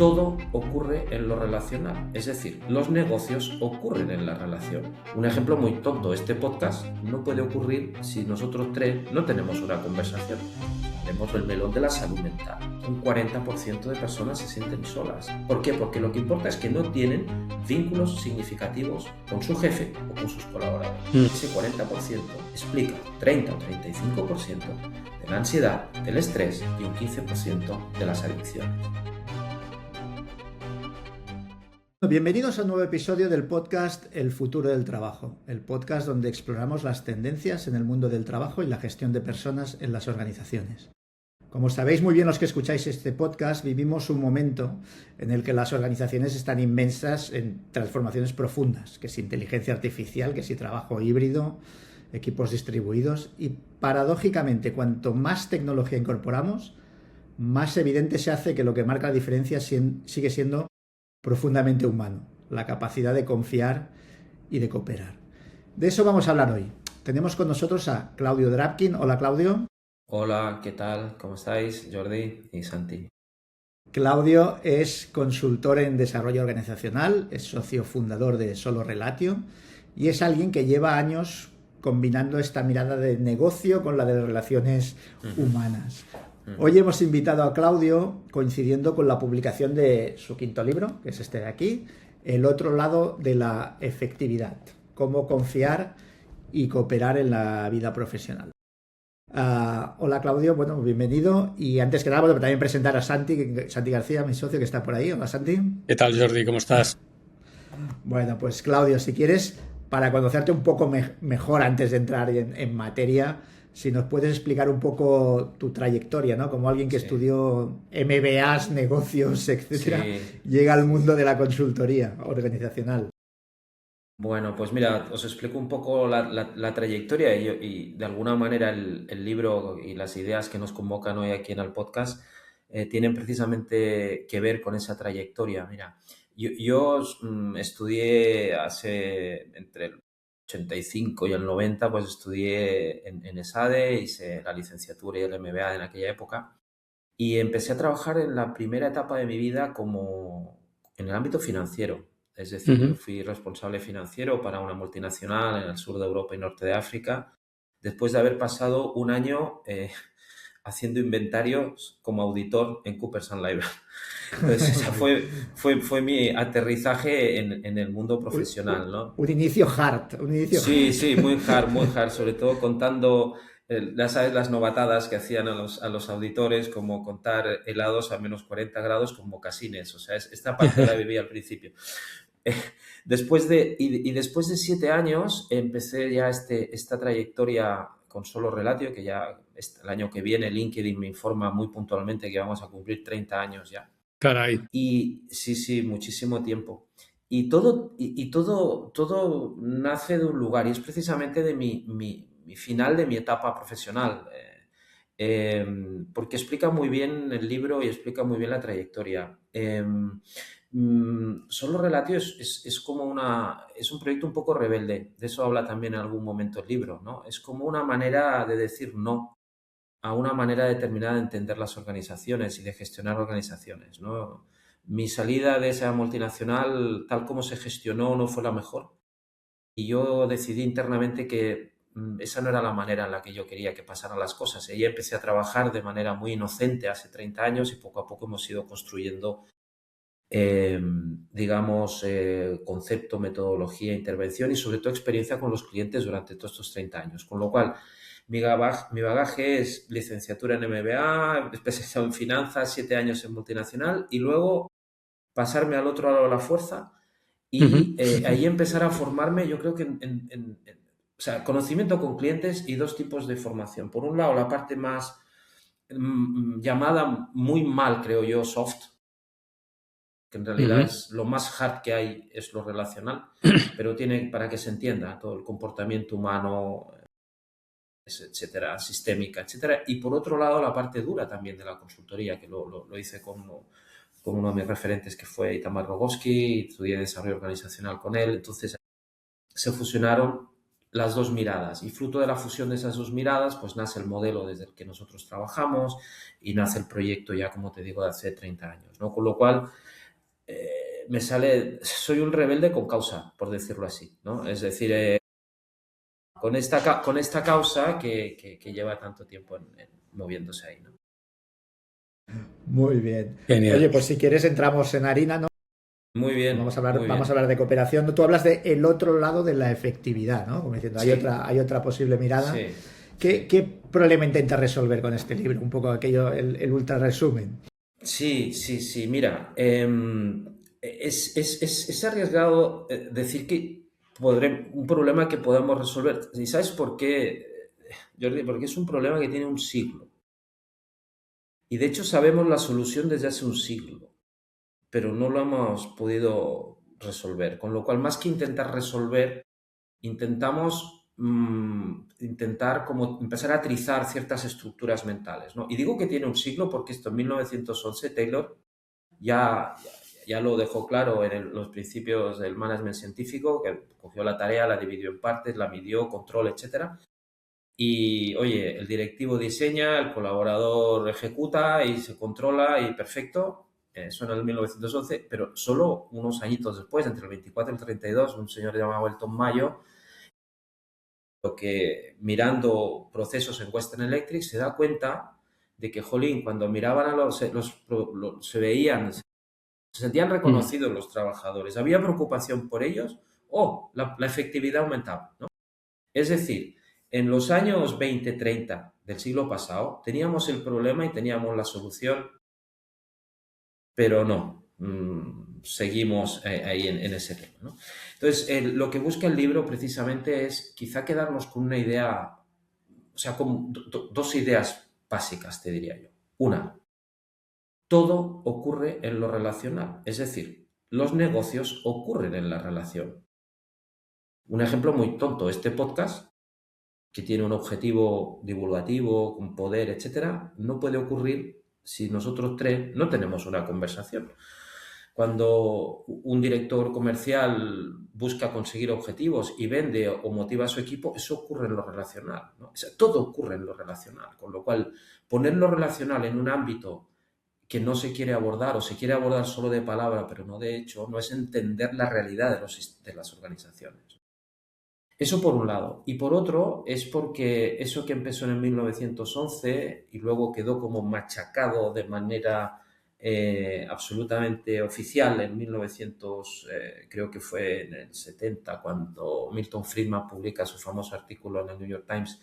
todo ocurre en lo relacional, es decir, los negocios ocurren en la relación. Un ejemplo muy tonto, este podcast no puede ocurrir si nosotros tres no tenemos una conversación. Tenemos el melón de la salud mental. Un 40% de personas se sienten solas. ¿Por qué? Porque lo que importa es que no tienen vínculos significativos con su jefe o con sus colaboradores. Ese 40% explica 30 o 35% de la ansiedad, del estrés y un 15% de las adicciones. Bienvenidos a un nuevo episodio del podcast El futuro del trabajo, el podcast donde exploramos las tendencias en el mundo del trabajo y la gestión de personas en las organizaciones. Como sabéis muy bien los que escucháis este podcast, vivimos un momento en el que las organizaciones están inmersas en transformaciones profundas, que es inteligencia artificial, que es trabajo híbrido, equipos distribuidos y, paradójicamente, cuanto más tecnología incorporamos, más evidente se hace que lo que marca la diferencia sigue siendo profundamente humano, la capacidad de confiar y de cooperar. De eso vamos a hablar hoy. Tenemos con nosotros a Claudio Drapkin. Hola, Claudio. Hola, ¿qué tal? ¿Cómo estáis? Jordi y Santi. Claudio es consultor en desarrollo organizacional, es socio fundador de Solo Relatio y es alguien que lleva años combinando esta mirada de negocio con la de relaciones humanas. Hoy hemos invitado a Claudio coincidiendo con la publicación de su quinto libro, que es este de aquí, El otro lado de la efectividad, cómo confiar y cooperar en la vida profesional. Hola Claudio, bueno, bienvenido. Y antes que nada, bueno, también presentar a Santi García, mi socio, que está por ahí. Hola Santi. ¿Qué tal, Jordi? ¿Cómo estás? Bueno, pues Claudio, si quieres, para conocerte un poco mejor antes de entrar en materia, si nos puedes explicar un poco tu trayectoria, ¿no? Como alguien que estudió MBAs, negocios, etcétera, llega al mundo de la consultoría organizacional. Bueno, pues mira, os explico un poco la trayectoria y de alguna manera el libro y las ideas que nos convocan hoy aquí en el podcast tienen precisamente que ver con esa trayectoria. Mira, yo estudié entre el 85 y el 90, pues estudié en ESADE, hice la licenciatura y el MBA en aquella época y empecé a trabajar en la primera etapa de mi vida como en el ámbito financiero. Es decir, yo fui responsable financiero para una multinacional en el sur de Europa y norte de África, después de haber pasado un año haciendo inventarios como auditor en Coopers & Lybrand. Entonces, ese fue mi aterrizaje en el mundo profesional, ¿no? Un inicio hard. Sí, muy hard, sobre todo contando, ya sabes, las novatadas que hacían a los auditores, como contar helados a menos 40 grados con mocasines. O sea, esta parte la viví al principio. Después de 7 años empecé ya esta trayectoria con Solo Relatio, que ya el año que viene LinkedIn me informa muy puntualmente que vamos a cumplir 30 años ya. Caray. Y sí, muchísimo tiempo. Y todo nace de un lugar y es precisamente de mi final de mi etapa profesional. Porque explica muy bien el libro y explica muy bien la trayectoria. Solo Relatio es como es un proyecto un poco rebelde, de eso habla también en algún momento el libro, ¿no? Es como una manera de decir no a una manera determinada de entender las organizaciones y de gestionar organizaciones, ¿no? Mi salida de esa multinacional, tal como se gestionó, no fue la mejor y yo decidí internamente que esa no era la manera en la que yo quería que pasaran las cosas. Y ahí empecé a trabajar de manera muy inocente hace 30 años y poco a poco hemos ido construyendo concepto, metodología, intervención y sobre todo experiencia con los clientes durante todos estos 30 años. Con lo cual, mi bagaje es licenciatura en MBA, especializado en finanzas, 7 años en multinacional y luego pasarme al otro lado de la fuerza y ahí empezar a formarme, yo creo que o sea, conocimiento con clientes y 2 tipos de formación. Por un lado, la parte más llamada muy mal, creo yo, soft, que en realidad es lo más hard que hay, es lo relacional, pero tiene, para que se entienda, todo el comportamiento humano, etcétera, sistémica, etcétera. Y por otro lado, la parte dura también de la consultoría, que lo hice con uno de mis referentes, que fue Itamar Rogoski, estudié desarrollo organizacional con él. Entonces, se fusionaron las dos miradas, y fruto de la fusión de esas dos miradas pues nace el modelo desde el que nosotros trabajamos y nace el proyecto ya, como te digo, de hace 30 años, ¿no? Con lo cual soy un rebelde con causa, por decirlo así, ¿no? Es decir, con esta causa que lleva tanto tiempo moviéndose ahí, ¿no? Muy bien. Genial. Oye, pues si quieres entramos en harina, ¿no? Muy bien, muy Vamos a bien. hablar de cooperación. Tú hablas de el otro lado de la efectividad, ¿no? Como diciendo, Sí, hay otra posible mirada. sí, ¿Qué problema intenta resolver con este libro? Un poco aquello, el ultra resumen. sí. Mira, es arriesgado decir que un problema que podamos resolver. ¿Y sabes por qué, Jordi? Porque es un problema que tiene un siglo. Y de hecho sabemos la solución desde hace un siglo, pero no lo hemos podido resolver. Con lo cual, más que intentar resolver, intentamos intentar como empezar a trizar ciertas estructuras mentales, ¿no? Y digo que tiene un siglo porque esto en 1911 Taylor ya, ya lo dejó claro en los principios del management científico, que cogió la tarea, la dividió en partes, la midió, control, etcétera. Y, oye, el directivo diseña, el colaborador ejecuta y se controla y perfecto. Eso en el 1911, pero solo unos añitos después, entre el 24 y el 32, un señor llamado Elton Mayo, lo que mirando procesos en Western Electric se da cuenta de que, jolín, cuando miraban a se veían, se sentían reconocidos los trabajadores, había preocupación por ellos o la efectividad aumentaba, ¿no? Es decir, en los años 20-30 del siglo pasado teníamos el problema y teníamos la solución, pero no, seguimos ahí en ese tema, ¿no? Entonces, lo que busca el libro precisamente es quizá quedarnos con una idea, o sea, con dos ideas básicas, te diría yo. Una, todo ocurre en lo relacional, es decir, los negocios ocurren en la relación. Un ejemplo muy tonto, este podcast, que tiene un objetivo divulgativo, con poder, etcétera, no puede ocurrir si nosotros tres no tenemos una conversación. Cuando un director comercial busca conseguir objetivos y vende o motiva a su equipo, eso ocurre en lo relacional, ¿no? O sea, todo ocurre en lo relacional, con lo cual poner lo relacional en un ámbito que no se quiere abordar o se quiere abordar solo de palabra pero no de hecho, no es entender la realidad de las organizaciones. Eso por un lado. Y por otro es porque eso que empezó en el 1911 y luego quedó como machacado de manera absolutamente oficial en 1900, creo que fue en el 70, cuando Milton Friedman publica su famoso artículo en el New York Times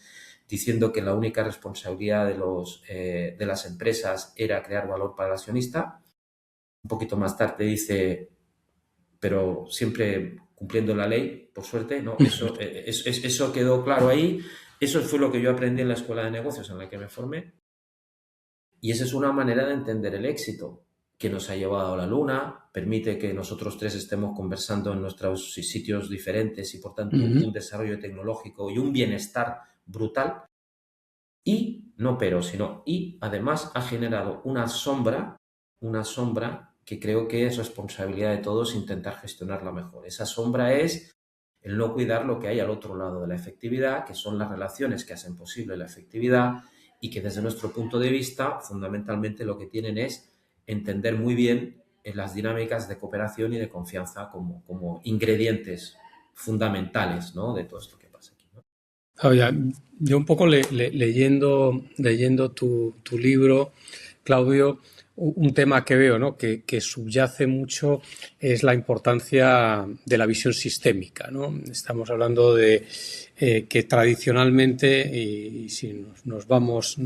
diciendo que la única responsabilidad de las empresas era crear valor para el accionista. Un poquito más tarde dice, pero siempre cumpliendo la ley, por suerte, ¿no? Eso quedó claro ahí. Eso fue lo que yo aprendí en la escuela de negocios en la que me formé. Y esa es una manera de entender el éxito, que nos ha llevado a la luna, permite que nosotros tres estemos conversando en nuestros sitios diferentes y, por tanto, un desarrollo tecnológico y un bienestar brutal. Y, no pero, sino, y además ha generado una sombra que creo que es responsabilidad de todos intentar gestionarla mejor. Esa sombra es el no cuidar lo que hay al otro lado de la efectividad, que son las relaciones que hacen posible la efectividad y que desde nuestro punto de vista fundamentalmente lo que tienen es entender muy bien las dinámicas de cooperación y de confianza como ingredientes fundamentales, ¿no?, de todo esto que pasa aquí, ¿no? Oye, yo un poco leyendo tu libro, Claudio, un tema que veo, ¿no?, que subyace mucho es la importancia de la visión sistémica, ¿no? Estamos hablando de que tradicionalmente, y si nos vamos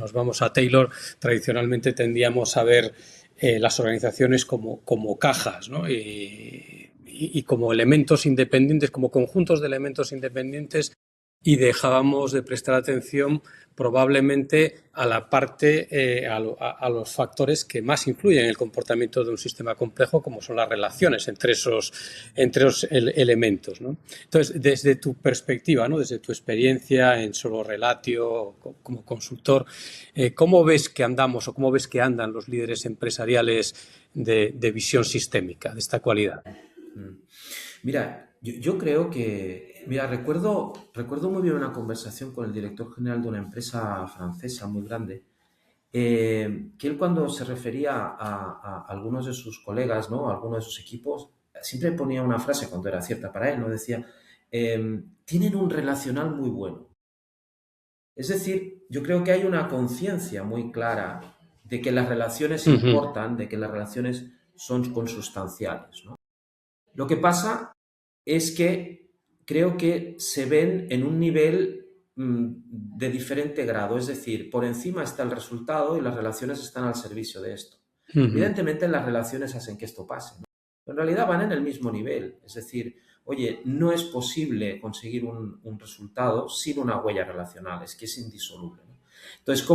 a Taylor, tradicionalmente tendíamos a ver las organizaciones como cajas, ¿no? Y como elementos independientes, como conjuntos de elementos independientes, y dejábamos de prestar atención probablemente a la parte, a los factores que más influyen en el comportamiento de un sistema complejo, como son las relaciones entre esos elementos, ¿no? Entonces, desde tu perspectiva, ¿no?, desde tu experiencia en Solo Relatio, como consultor, ¿cómo ves que andamos o cómo ves que andan los líderes empresariales de visión sistémica, de esta cualidad? Mira, Yo creo que, mira, recuerdo muy bien una conversación con el director general de una empresa francesa muy grande, que él cuando se refería a algunos de sus colegas, ¿no? A algunos de sus equipos, siempre ponía una frase cuando era cierta para él, ¿no? Decía, tienen un relacional muy bueno. Es decir, yo creo que hay una conciencia muy clara de que las relaciones Ujú, importan, de que las relaciones son consustanciales, ¿no? Lo que pasa es que creo que se ven en un nivel de diferente grado, es decir, por encima está el resultado y las relaciones están al servicio de esto. ujú, Evidentemente las relaciones hacen que esto pase, ¿no? En realidad van en el mismo nivel, es decir, oye, no es posible conseguir un resultado sin una huella relacional, es que es indisoluble, ¿no? Entonces,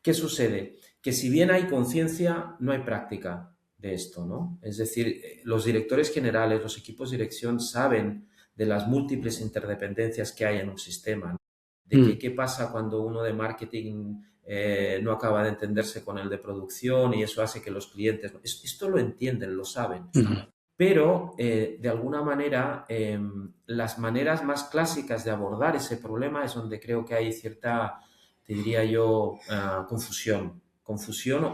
¿qué sucede? Que si bien hay conciencia, no hay práctica de esto, ¿no? Es decir, los directores generales, los equipos de dirección saben de las múltiples interdependencias que hay en un sistema, ¿no? De que mm, qué pasa cuando uno de marketing no acaba de entenderse con el de producción y eso hace que los clientes... Esto lo entienden, lo saben, ujú, pero de alguna manera las maneras más clásicas de abordar ese problema es donde creo que hay cierta, te diría yo, confusión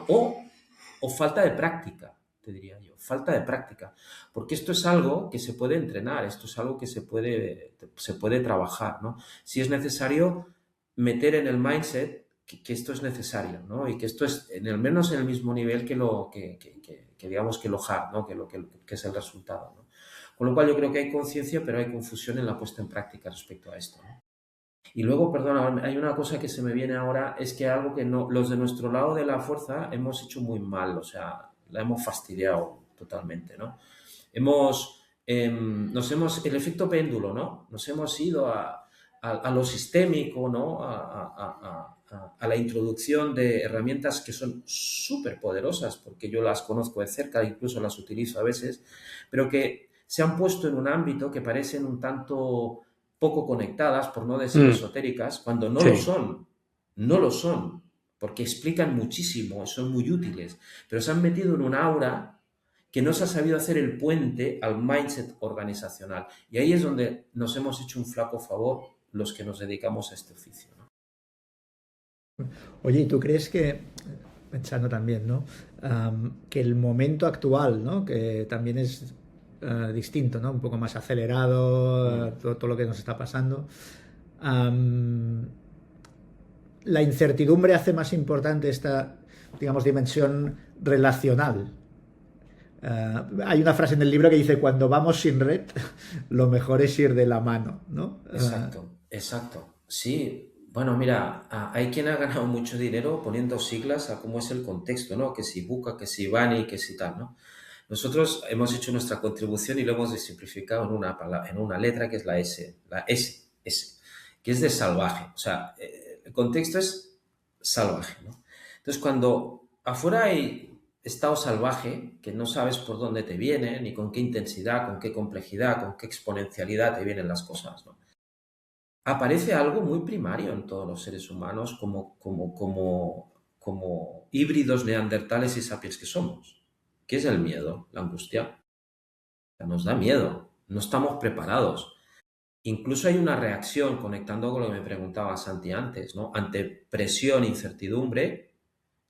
o falta de práctica, te diría yo, falta de práctica, porque esto es algo que se puede entrenar, esto es algo que se puede trabajar, ¿no? Si es necesario meter en el mindset que esto es necesario, ¿no? Y que esto es en el menos en el mismo nivel que lo que digamos que lo hard, ¿no? Que es el resultado, ¿no? Con lo cual yo creo que hay conciencia, pero hay confusión en la puesta en práctica respecto a esto, ¿no? Y luego, perdona, hay una cosa que se me viene ahora, es que algo que no, los de nuestro lado de la fuerza hemos hecho muy mal, o sea, la hemos fastidiado totalmente, ¿no? El efecto péndulo, ¿no? Nos hemos ido a lo sistémico, ¿no? A la introducción de herramientas que son súper poderosas, porque yo las conozco de cerca, incluso las utilizo a veces, pero que se han puesto en un ámbito que parecen un tanto poco conectadas, por no decir mm, esotéricas, cuando no lo sí. son, no lo son, porque explican muchísimo, son muy útiles, pero se han metido en un aura que no se ha sabido hacer el puente al mindset organizacional. Y ahí es donde nos hemos hecho un flaco favor los que nos dedicamos a este oficio, ¿no? Oye, ¿y tú crees que, pensando también, ¿no? Que el momento actual, ¿no? Que también es distinto, ¿no? Un poco más acelerado, Mm. todo lo que nos está pasando. am, la incertidumbre hace más importante esta, digamos, dimensión relacional. Hay una frase en el libro que dice, cuando vamos sin red, lo mejor es ir de la mano, ¿no? Exacto, exacto. Sí, bueno, mira, hay quien ha ganado mucho dinero poniendo siglas a cómo es el contexto, ¿no? Que si Buca, que si Bani, que si tal, ¿no? Nosotros hemos hecho nuestra contribución y lo hemos simplificado en una letra que es la S, que es de salvaje. O sea, el contexto es salvaje, ¿no? Entonces, cuando afuera hay estado salvaje, que no sabes por dónde te viene, ni con qué intensidad, con qué complejidad, con qué exponencialidad te vienen las cosas, ¿no? Aparece algo muy primario en todos los seres humanos como híbridos neandertales y sapiens que somos, que es el miedo, la angustia. O sea, nos da miedo, no estamos preparados. Incluso hay una reacción, conectando con lo que me preguntaba Santi antes, ¿no? Ante presión, incertidumbre,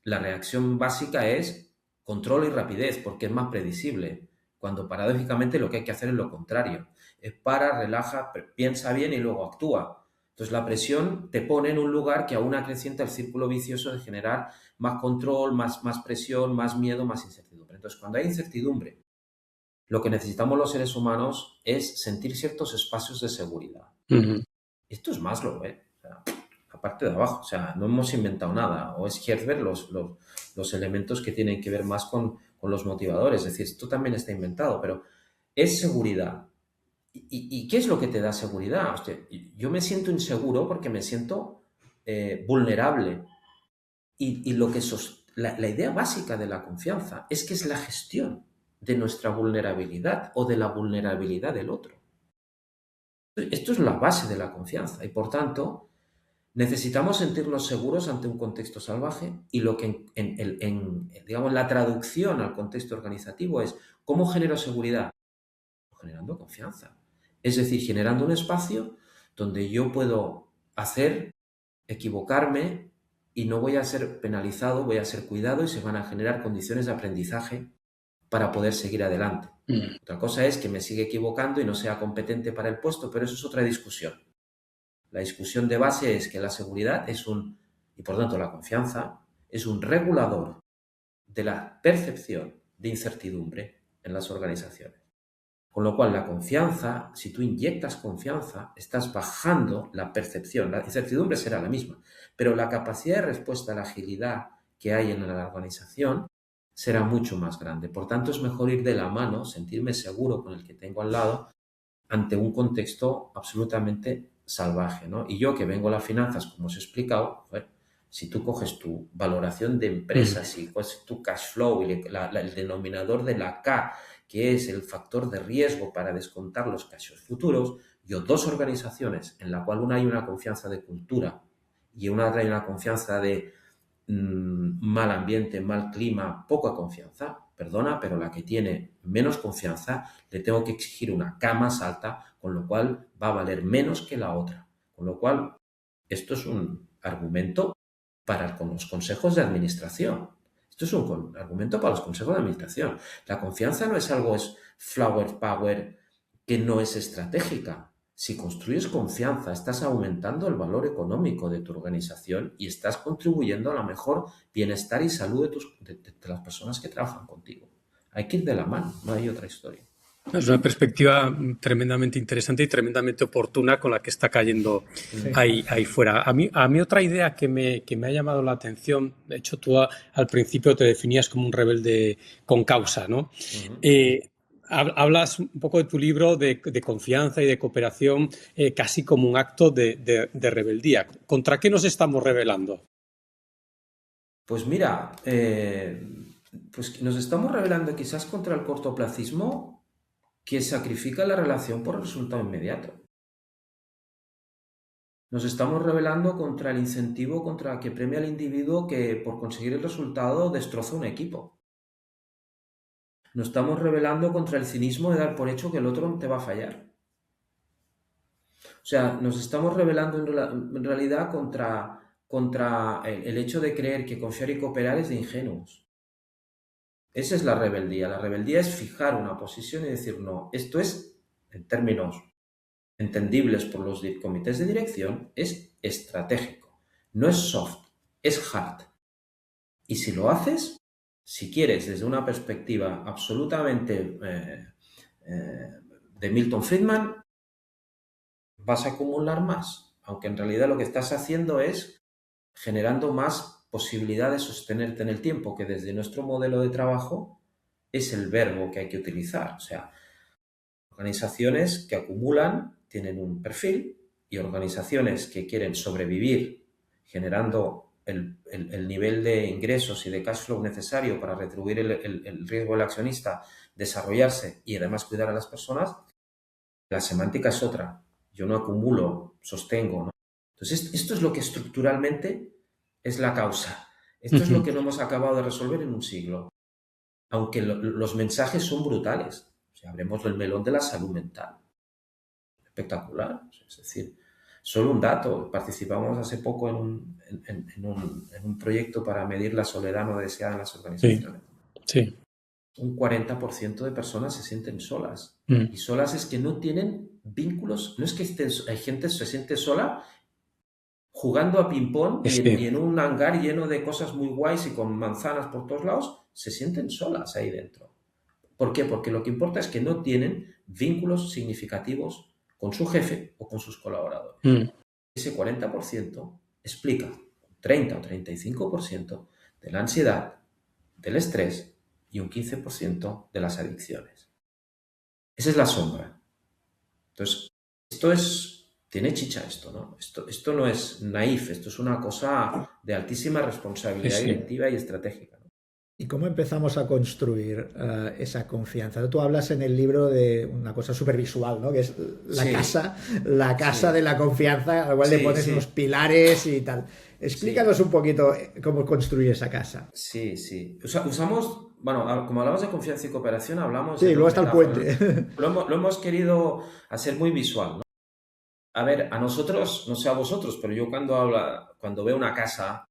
la reacción básica es control y rapidez, porque es más predecible, cuando paradójicamente lo que hay que hacer es lo contrario. Es para, relaja, piensa bien y luego actúa. Entonces la presión te pone en un lugar que aún acrecienta el círculo vicioso de generar más control, más presión, más miedo, más incertidumbre. Entonces cuando hay incertidumbre, lo que necesitamos los seres humanos es sentir ciertos espacios de seguridad. Ujú, Esto es Maslow, ¿eh? O sea, la parte de abajo, o sea, no hemos inventado nada, o es Herber los elementos que tienen que ver más con los motivadores, es decir, esto también está inventado, pero es seguridad. ¿Y qué es lo que te da seguridad? Hostia, yo me siento inseguro porque me siento vulnerable. Y lo que la idea básica de la confianza es que es la gestión de nuestra vulnerabilidad o de la vulnerabilidad del otro. Esto es la base de la confianza y por tanto necesitamos sentirnos seguros ante un contexto salvaje y lo que digamos, la traducción al contexto organizativo es ¿cómo genero seguridad? Generando confianza. Es decir, generando un espacio donde yo puedo hacer, equivocarme y no voy a ser penalizado, voy a ser cuidado y se van a generar condiciones de aprendizaje para poder seguir adelante. Otra cosa es que me siga equivocando y no sea competente para el puesto, pero eso es otra discusión. La discusión de base es que la seguridad y por tanto la confianza, es un regulador de la percepción de incertidumbre en las organizaciones. Con lo cual, la confianza, si tú inyectas confianza, estás bajando la percepción. La incertidumbre será la misma, pero la capacidad de respuesta, la agilidad que hay en la organización será mucho más grande. Por tanto, es mejor ir de la mano, sentirme seguro con el que tengo al lado, ante un contexto absolutamente salvaje, ¿no? Y yo que vengo a las finanzas, como os he explicado, si tú coges tu valoración de empresas y coges tu cash flow y el denominador de la K, que es el factor de riesgo para descontar los cash flows futuros, yo dos organizaciones en la cual una hay una confianza de cultura y una otra hay una confianza de mal ambiente, mal clima, poca confianza, perdona, pero la que tiene menos confianza le tengo que exigir una K más alta, con lo cual va a valer menos que la otra. Con lo cual, esto es un argumento para los consejos de administración. Esto es un argumento para los consejos de administración. La confianza no es algo, es flower power que no es estratégica. Si construyes confianza, estás aumentando el valor económico de tu organización y estás contribuyendo a la mejor bienestar y salud de las personas que trabajan contigo. Hay que ir de la mano, no hay otra historia. Es una perspectiva tremendamente interesante y tremendamente oportuna con la que está cayendo ahí fuera. A mí otra idea que me ha llamado la atención, de hecho tú al principio te definías como un rebelde con causa, ¿no? Hablas un poco de tu libro de confianza y de cooperación casi como un acto de rebeldía. ¿Contra qué nos estamos rebelando? Pues mira, pues nos estamos rebelando quizás contra el cortoplacismo que sacrifica la relación por el resultado inmediato. Nos estamos rebelando contra el incentivo contra que premia al individuo que por conseguir el resultado destroza un equipo. Nos estamos rebelando contra el cinismo de dar por hecho que el otro te va a fallar. O sea, nos estamos rebelando en realidad contra el hecho de creer que confiar y cooperar es de ingenuos. Esa es la rebeldía. La rebeldía es fijar una posición y decir, no, esto es, en términos entendibles por los comités de dirección, es estratégico. No es soft, es hard. Y si lo haces, si quieres, desde una perspectiva absolutamente de Milton Friedman, vas a acumular más, aunque en realidad lo que estás haciendo es generando más posibilidad de sostenerte en el tiempo, que desde nuestro modelo de trabajo es el verbo que hay que utilizar. O sea, organizaciones que acumulan tienen un perfil y organizaciones que quieren sobrevivir generando el nivel de ingresos y de cash flow necesario para retribuir el riesgo del accionista, desarrollarse y además cuidar a las personas, la semántica es otra. Yo no acumulo, sostengo, ¿no? Entonces, esto es lo que estructuralmente es la causa. Esto es lo que no hemos acabado de resolver en un siglo. Aunque los mensajes son brutales. O sea, hablemos del melón de la salud mental. Espectacular. Es decir, solo un dato. Participamos hace poco en un proyecto para medir la soledad no deseada en las organizaciones. Sí. Un 40% de personas se sienten solas. Y solas es que no tienen vínculos. No es que hay gente que se siente sola jugando a ping-pong y en un hangar lleno de cosas muy guays y con manzanas por todos lados, se sienten solas ahí dentro. ¿Por qué? Porque lo que importa es que no tienen vínculos significativos con su jefe o con sus colaboradores. Ese 40% explica un 30 o 35% de la ansiedad, del estrés y un 15% de las adicciones. Esa es la sombra. Entonces, tiene chicha esto, ¿no? Esto no es naif, esto es una cosa de altísima responsabilidad directiva y estratégica, ¿no? ¿Y cómo empezamos a construir esa confianza? Tú hablas en el libro de una cosa súper visual, ¿no? Que es Sí, la casa de sí, la confianza, al cual le sí, pones unos sí, pilares y tal. Explícanos sí, un poquito cómo construir esa casa. sí, sí. Usamos, bueno, como hablamos de confianza y cooperación, hablamos Sí, en luego dos está el metáforas. puente. Lo hemos querido hacer muy visual, ¿no? A ver, a nosotros, no sé a vosotros, pero yo cuando veo una casa,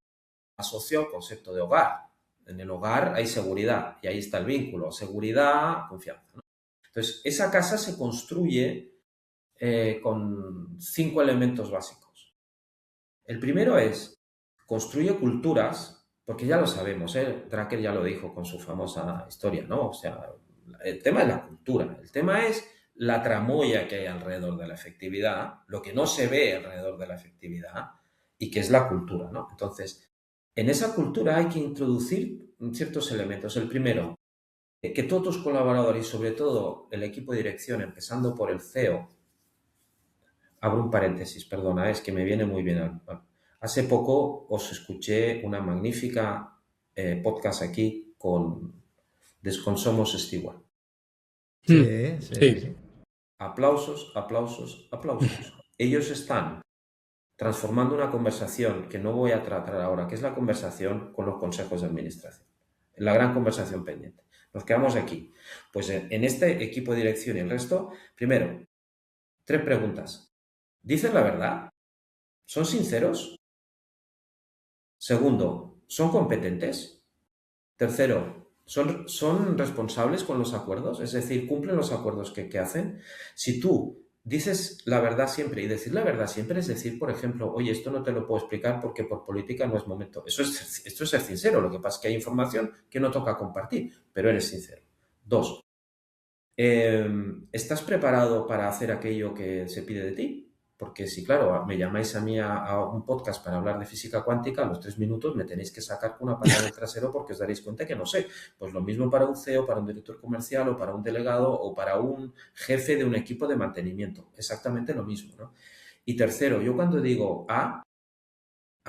asocio al concepto de hogar. En el hogar hay seguridad y ahí está el vínculo, seguridad, confianza, ¿no? Entonces, esa casa se construye con 5 elementos básicos. El primero es, construye culturas, porque ya lo sabemos, ¿eh? Drucker ya lo dijo con su famosa historia, ¿no? O sea, el tema es la cultura, el tema es la tramoya que hay alrededor de la efectividad, lo que no se ve alrededor de la efectividad y que es la cultura, ¿no? Entonces, en esa cultura hay que introducir ciertos elementos. El primero, que todos tus colaboradores y sobre todo el equipo de dirección, empezando por el CEO, abro un paréntesis, perdona, es que me viene muy bien. Hace poco os escuché una magnífica podcast aquí con Desconsomos Stewart. Mm, Sí, sí, sí, sí. sí. Aplausos, aplausos, aplausos. Ellos están transformando una conversación que no voy a tratar ahora, que es la conversación con los consejos de administración. La gran conversación pendiente. Nos quedamos aquí. Pues en este equipo de dirección y el resto, primero, 3 preguntas. ¿Dicen la verdad? ¿Son sinceros? Segundo, ¿son competentes? Tercero, ¿son responsables con los acuerdos? Es decir, ¿cumplen los acuerdos que hacen? Si tú dices la verdad siempre, y decir la verdad siempre es decir, por ejemplo, oye, esto no te lo puedo explicar porque por política no es momento. Esto es ser sincero. Lo que pasa es que hay información que no toca compartir, pero eres sincero. Dos, ¿estás preparado para hacer aquello que se pide de ti? Porque si, claro, me llamáis a mí a un podcast para hablar de física cuántica, a los 3 minutos me tenéis que sacar con una patada en el trasero porque os daréis cuenta que no sé. Pues lo mismo para un CEO, para un director comercial o para un delegado o para un jefe de un equipo de mantenimiento. Exactamente lo mismo, ¿no? Y tercero, yo cuando digo a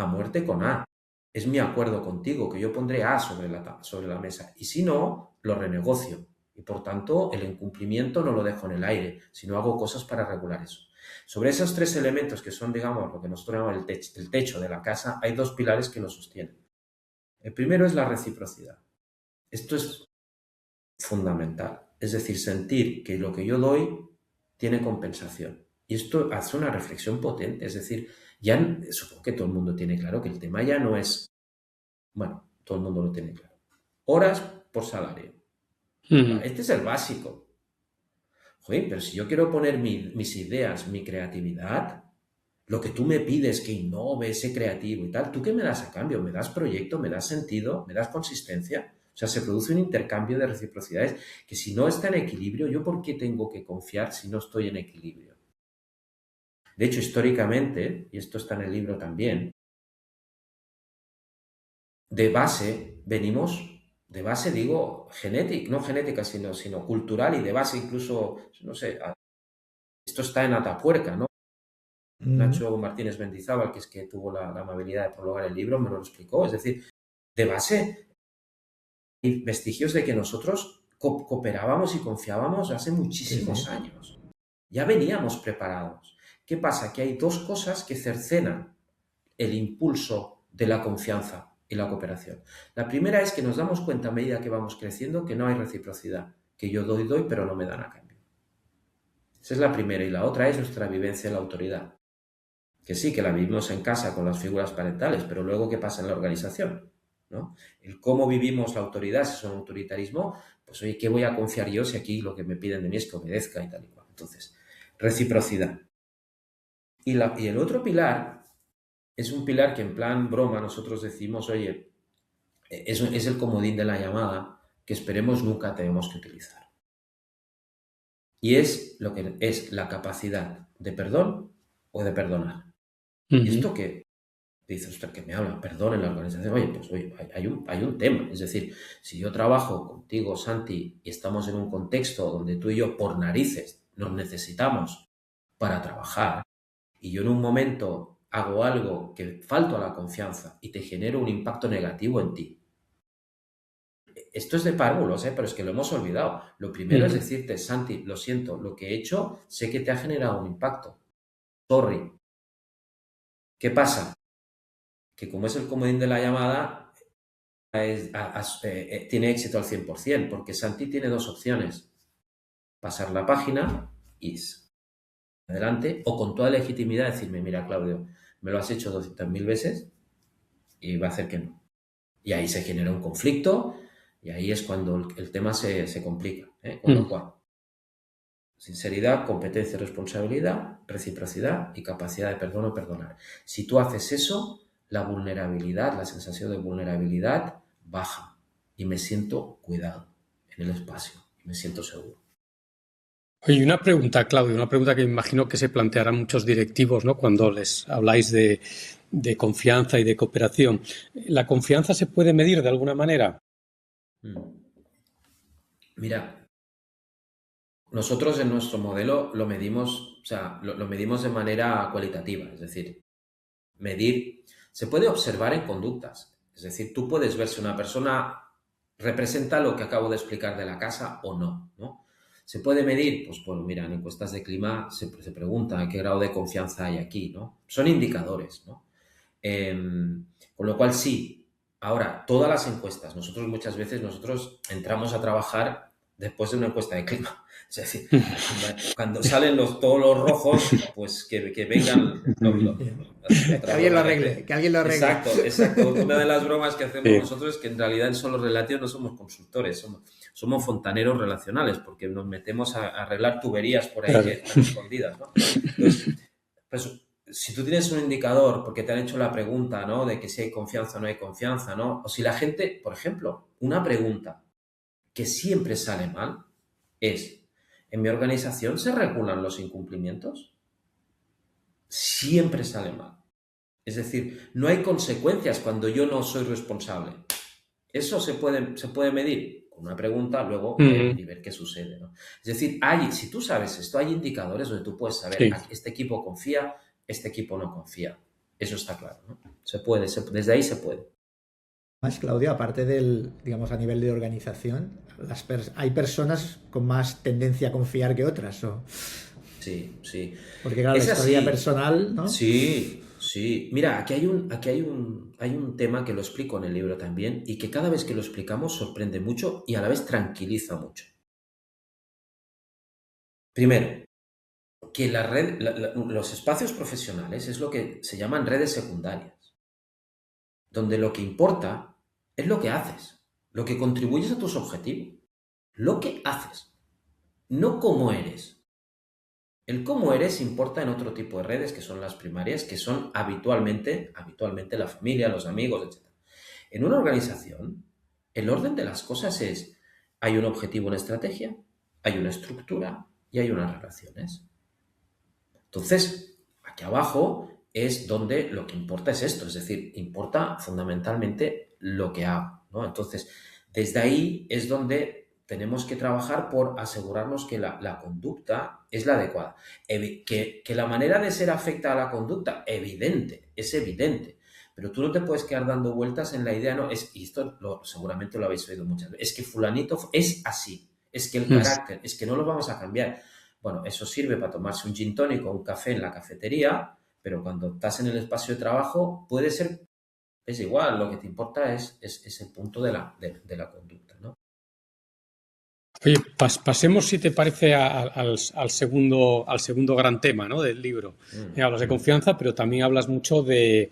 muerte con A. Es mi acuerdo contigo, que yo pondré A sobre la mesa. Y si no, lo renegocio. Y por tanto, el incumplimiento no lo dejo en el aire, sino hago cosas para regular eso. Sobre esos 3 elementos que son, digamos, lo que nosotros llamamos el techo de la casa, hay 2 pilares que lo sostienen. El primero es la reciprocidad. Esto es fundamental. Es decir, sentir que lo que yo doy tiene compensación. Y esto hace una reflexión potente. Es decir, ya supongo que todo el mundo tiene claro que el tema ya no es, bueno, todo el mundo lo tiene claro. Horas por salario. Mm, Este es el básico. Joder, pero si yo quiero poner mis ideas, mi creatividad, lo que tú me pides que innove, ese creativo y tal, ¿tú qué me das a cambio? ¿Me das proyecto? ¿Me das sentido? ¿Me das consistencia? O sea, se produce un intercambio de reciprocidades que si no está en equilibrio, ¿yo por qué tengo que confiar si no estoy en equilibrio? De hecho, históricamente, y esto está en el libro también, de base venimos, de base digo genética, no genética, sino cultural y de base incluso, no sé, esto está en Atapuerca, ¿no? Mm, Nacho Martínez Mendizábal, que es que tuvo la amabilidad de prologar el libro, me lo explicó. Es decir, de base hay vestigios de que nosotros cooperábamos y confiábamos hace sí, muchísimos sí. años. Ya veníamos preparados. ¿Qué pasa? Que hay 2 cosas que cercenan el impulso de la confianza y la cooperación. La primera es que nos damos cuenta a medida que vamos creciendo que no hay reciprocidad, que yo doy, pero no me dan a cambio. Esa es la primera. Y la otra es nuestra vivencia en la autoridad. Que sí, que la vivimos en casa con las figuras parentales, pero luego ¿qué pasa en la organización? ¿No? El cómo vivimos la autoridad, si es un autoritarismo, pues oye, ¿qué voy a confiar yo si aquí lo que me piden de mí es que obedezca y tal y cual? Entonces, reciprocidad. Y el otro pilar es un pilar que en plan broma nosotros decimos, oye, es el comodín de la llamada que esperemos nunca tenemos que utilizar. Y es lo que es la capacidad de perdón o de perdonar. Y ujú. esto que dice usted que me habla, perdón en la organización, oye, pues oye, hay un tema. Es decir, si yo trabajo contigo, Santi, y estamos en un contexto donde tú y yo por narices nos necesitamos para trabajar, y yo en un momento hago algo que falto a la confianza y te genero un impacto negativo en ti, esto es de párvulos, pero es que lo hemos olvidado. Lo primero es decirte, Santi, lo siento, lo que he hecho sé que te ha generado un impacto. Sorry. ¿Qué pasa? Que como es el comodín de la llamada, tiene éxito al 100%, porque Santi tiene dos opciones. Pasar la página y adelante, o con toda legitimidad decirme, mira, Claudio, me lo has hecho 200.000 veces y va a hacer que no. Y ahí se genera un conflicto y ahí es cuando el tema se complica. Con lo cual, sinceridad, competencia, responsabilidad, reciprocidad y capacidad de perdón o perdonar. Si tú haces eso, la vulnerabilidad, la sensación de vulnerabilidad baja y me siento cuidado en el espacio y me siento seguro. Oye, una pregunta, Claudio, una pregunta que me imagino que se plantearán muchos directivos, ¿no? Cuando les habláis de confianza y de cooperación. ¿La confianza se puede medir de alguna manera? Mira, nosotros en nuestro modelo lo medimos, o sea, lo medimos de manera cualitativa, es decir, medir, se puede observar en conductas, es decir, tú puedes ver si una persona representa lo que acabo de explicar de la casa o no, ¿no? ¿Se puede medir? Pues bueno, mira, en encuestas de clima se pregunta qué grado de confianza hay aquí, ¿no? Son indicadores, ¿no? Con lo cual sí. Ahora, todas las encuestas, muchas veces entramos a trabajar después de una encuesta de clima. Es decir, cuando salen todos los rojos, pues que vengan que alguien lo arregle, que alguien lo arregle. Exacto. Una de las bromas que hacemos nosotros es que en realidad en Solo Relativo no somos consultores, somos fontaneros relacionales, porque nos metemos a arreglar tuberías por ahí que están escondidas, ¿no? Entonces, pues, si tú tienes un indicador, porque te han hecho la pregunta, ¿no? De que si hay confianza o no hay confianza, ¿no? O si la gente, por ejemplo, una pregunta que siempre sale mal es, ¿en mi organización se regulan los incumplimientos? Siempre sale mal. Es decir, no hay consecuencias cuando yo no soy responsable. Eso se puede medir con una pregunta, luego y ver qué sucede, ¿no? Es decir, si tú sabes esto, hay indicadores donde tú puedes saber, este equipo confía, este equipo no confía. Eso está claro, ¿no? Se puede, desde ahí se puede. Más, Claudio, aparte digamos, a nivel de organización, ¿hay personas con más tendencia a confiar que otras? Sí. Porque claro, la historia personal, ¿no? Sí. Mira, aquí hay un tema que lo explico en el libro también y que cada vez que lo explicamos sorprende mucho y a la vez tranquiliza mucho. Primero, que los espacios profesionales es lo que se llaman redes secundarias, donde lo que importa es lo que haces, lo que contribuyes a tus objetivos, lo que haces, no cómo eres. El cómo eres importa en otro tipo de redes, que son las primarias, que son habitualmente la familia, los amigos, etc. En una organización, el orden de las cosas es, hay un objetivo, una estrategia, hay una estructura y hay unas relaciones. Entonces, aquí abajo es donde lo que importa es esto, es decir, importa fundamentalmente lo que hago, ¿no? Entonces, desde ahí es donde tenemos que trabajar por asegurarnos que la conducta es la adecuada. Que la manera de ser afecta a la conducta, es evidente. Pero tú no te puedes quedar dando vueltas en la idea, y esto seguramente lo habéis oído muchas veces, es que fulanito es así, es que el carácter, es que no lo vamos a cambiar. Bueno, eso sirve para tomarse un gin tónico o un café en la cafetería, pero cuando estás en el espacio de trabajo es igual, lo que te importa es el punto de la conducta, ¿no? Oye, pasemos, si te parece, al segundo gran tema, ¿no? Del libro. Hablas de confianza, pero también hablas mucho de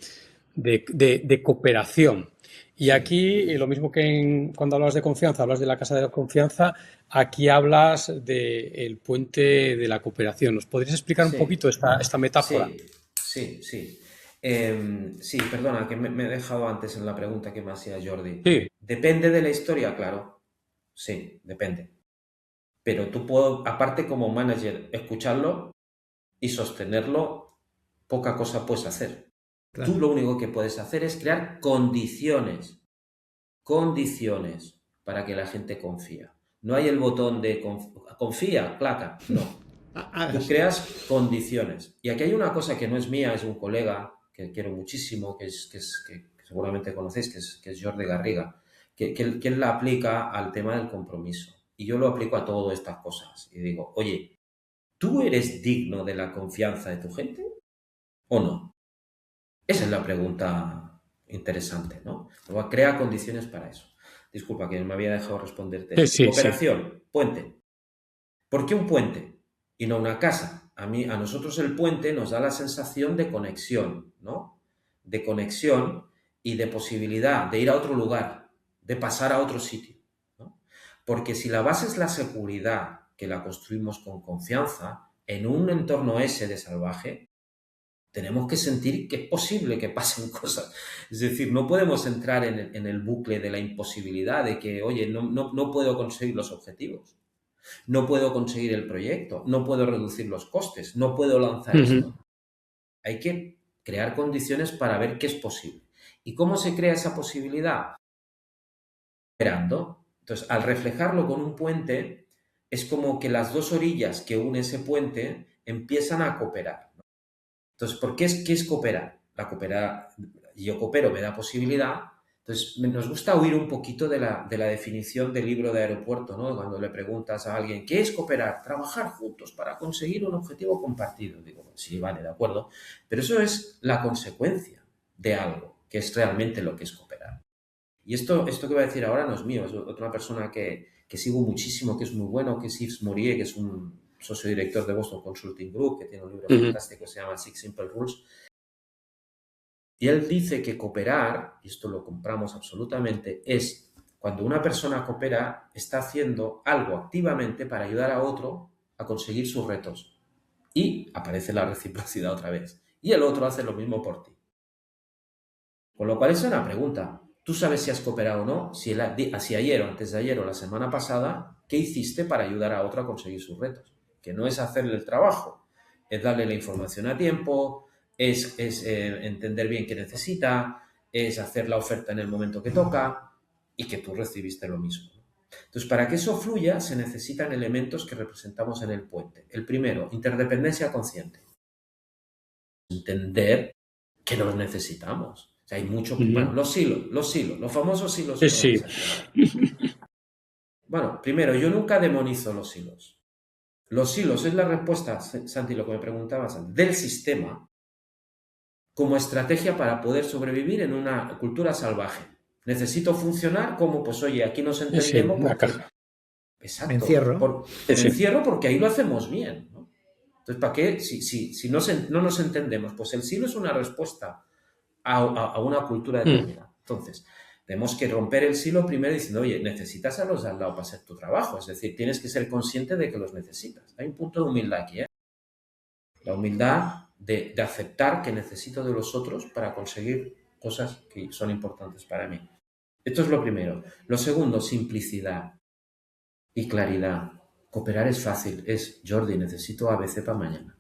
cooperación. Y aquí, lo mismo que cuando hablas de confianza, hablas de la casa de la confianza, aquí hablas del puente de la cooperación. ¿Nos podrías explicar un poquito esta metáfora? Sí. Sí, perdona, que me he dejado antes en la pregunta que me hacía Jordi. Sí. ¿Depende de la historia? Claro. Sí, depende. Pero tú aparte como manager, escucharlo y sostenerlo, poca cosa puedes hacer. Claro. Tú lo único que puedes hacer es crear condiciones para que la gente confía. No hay el botón de confía, placa, no. Tú creas condiciones. Y aquí hay una cosa que no es mía, es un colega que quiero muchísimo, que seguramente conocéis, que es Jordi Garriga, que él la aplica al tema del compromiso. Y yo lo aplico a todas estas cosas. Y digo, oye, ¿tú eres digno de la confianza de tu gente o no? Esa es la pregunta interesante, ¿no? Luego crea condiciones para eso. Disculpa, que me había dejado responderte Sí, esto. sí, sí. Cooperación, puente. ¿Por qué un puente y no una casa? A nosotros el puente nos da la sensación de conexión, ¿no? De conexión y de posibilidad de ir a otro lugar, de pasar a otro sitio, ¿no? Porque si la base es la seguridad, que la construimos con confianza, en un entorno ese de salvaje, tenemos que sentir que es posible que pasen cosas. Es decir, no podemos entrar en el bucle de la imposibilidad, de que, oye, no puedo conseguir los objetivos, no puedo conseguir el proyecto, no puedo reducir los costes, no puedo lanzar Ujú. esto. Hay que crear condiciones para ver qué es posible. ¿Y cómo se crea esa posibilidad? Esperando. Entonces, al reflejarlo con un puente, es como que las dos orillas que une ese puente empiezan a cooperar. Entonces, qué es cooperar? Yo coopero, me da posibilidad. Entonces, nos gusta huir un poquito de la definición del libro de aeropuerto, ¿no? Cuando le preguntas a alguien, ¿qué es cooperar? Trabajar juntos para conseguir un objetivo compartido. Digo, sí, vale, de acuerdo. Pero eso es la consecuencia de algo, que es realmente lo que es cooperar. Y esto que voy a decir ahora no es mío, es otra persona que sigo muchísimo, que es muy bueno, que es Yves Morier, que es un socio director de Boston Consulting Group, que tiene un libro Ujú. fantástico que se llama Six Simple Rules. Y él dice que cooperar, y esto lo compramos absolutamente, es cuando una persona coopera, está haciendo algo activamente para ayudar a otro a conseguir sus retos. Y aparece la reciprocidad otra vez. Y el otro hace lo mismo por ti. Con lo cual es una pregunta. ¿Tú sabes si has cooperado o no? Si ayer o antes de ayer o la semana pasada, ¿qué hiciste para ayudar a otro a conseguir sus retos? Que no es hacerle el trabajo, es darle la información a tiempo, es entender bien qué necesita, es hacer la oferta en el momento que toca y que tú recibiste lo mismo. Entonces, para que eso fluya, se necesitan elementos que representamos en el puente. El primero, interdependencia consciente. Entender que los necesitamos. O sea, hay mucho, bueno, Ujú. los silos, los famosos silos Sí, sí. organizacionales. Bueno, primero, yo nunca demonizo los silos. Los silos es la respuesta, Santi, lo que me preguntabas antes, del sistema como estrategia para poder sobrevivir en una cultura salvaje. Necesito funcionar como, pues oye, aquí nos Sí, sí, entendemos una porque, caja. Me exacto, encierro. Sí, me sí. encierro porque ahí lo hacemos bien, ¿no? Entonces, ¿para qué? Si no nos entendemos, pues el silo es una respuesta a una cultura Mm. determinada. Entonces, tenemos que romper el silo primero diciendo, oye, necesitas a los de al lado para hacer tu trabajo. Es decir, tienes que ser consciente de que los necesitas. Hay un punto de humildad aquí, ¿eh? La humildad de aceptar que necesito de los otros para conseguir cosas que son importantes para mí. Esto es lo primero. Lo segundo, simplicidad y claridad. Cooperar es fácil. Es, Jordi, necesito ABC para mañana.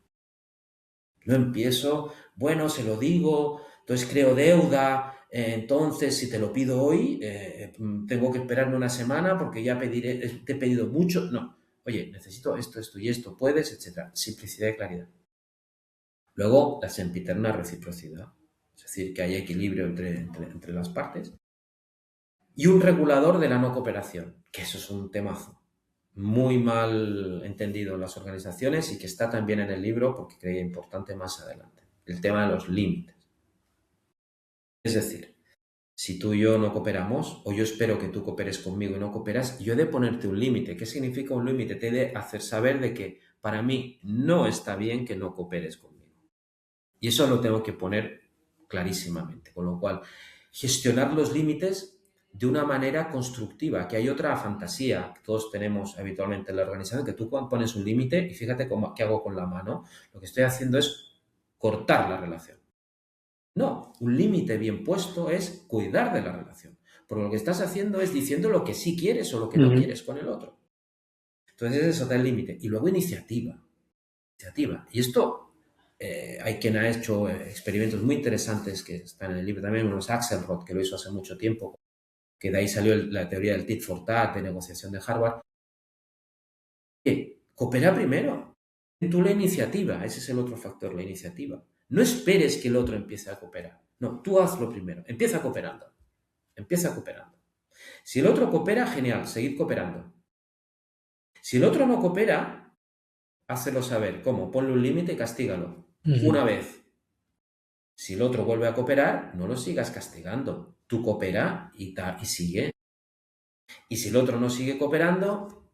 No empiezo, bueno, se lo digo, entonces creo deuda, entonces si te lo pido hoy, tengo que esperarme una semana porque ya te he pedido mucho. No, oye, necesito esto, esto y esto, puedes, etcétera. Simplicidad y claridad. Luego, la sempiterna reciprocidad, es decir, que haya equilibrio entre las partes. Y un regulador de la no cooperación, que eso es un temazo muy mal entendido en las organizaciones y que está también en el libro porque creía importante más adelante. El tema de los límites. Es decir, si tú y yo no cooperamos, o yo espero que tú cooperes conmigo y no cooperas, yo he de ponerte un límite. ¿Qué significa un límite? Te he de hacer saber de que para mí no está bien que no cooperes conmigo. Y eso lo tengo que poner clarísimamente. Con lo cual, gestionar los límites de una manera constructiva, que hay otra fantasía que todos tenemos habitualmente en la organización, que tú pones un límite y fíjate qué hago con la mano. Lo que estoy haciendo es cortar la relación. No, un límite bien puesto es cuidar de la relación. Porque lo que estás haciendo es diciendo lo que sí quieres o lo que no Ujú. quieres con el otro. Entonces eso da el límite. Y luego iniciativa. Iniciativa. Y esto hay quien ha hecho experimentos muy interesantes que están en el libro también. Uno es Axelrod, que lo hizo hace mucho tiempo, que de ahí salió la teoría del tit for tat, de negociación de Harvard. Coopera primero. Tú la iniciativa, ese es el otro factor, la iniciativa. No esperes que el otro empiece a cooperar. No, tú hazlo primero. Empieza cooperando. Empieza cooperando. Si el otro coopera, genial, seguid cooperando. Si el otro no coopera, hácelo saber. ¿Cómo? Ponle un límite y castígalo. Una vez. Si el otro vuelve a cooperar, no lo sigas castigando. Tú coopera y sigue. Y si el otro no sigue cooperando,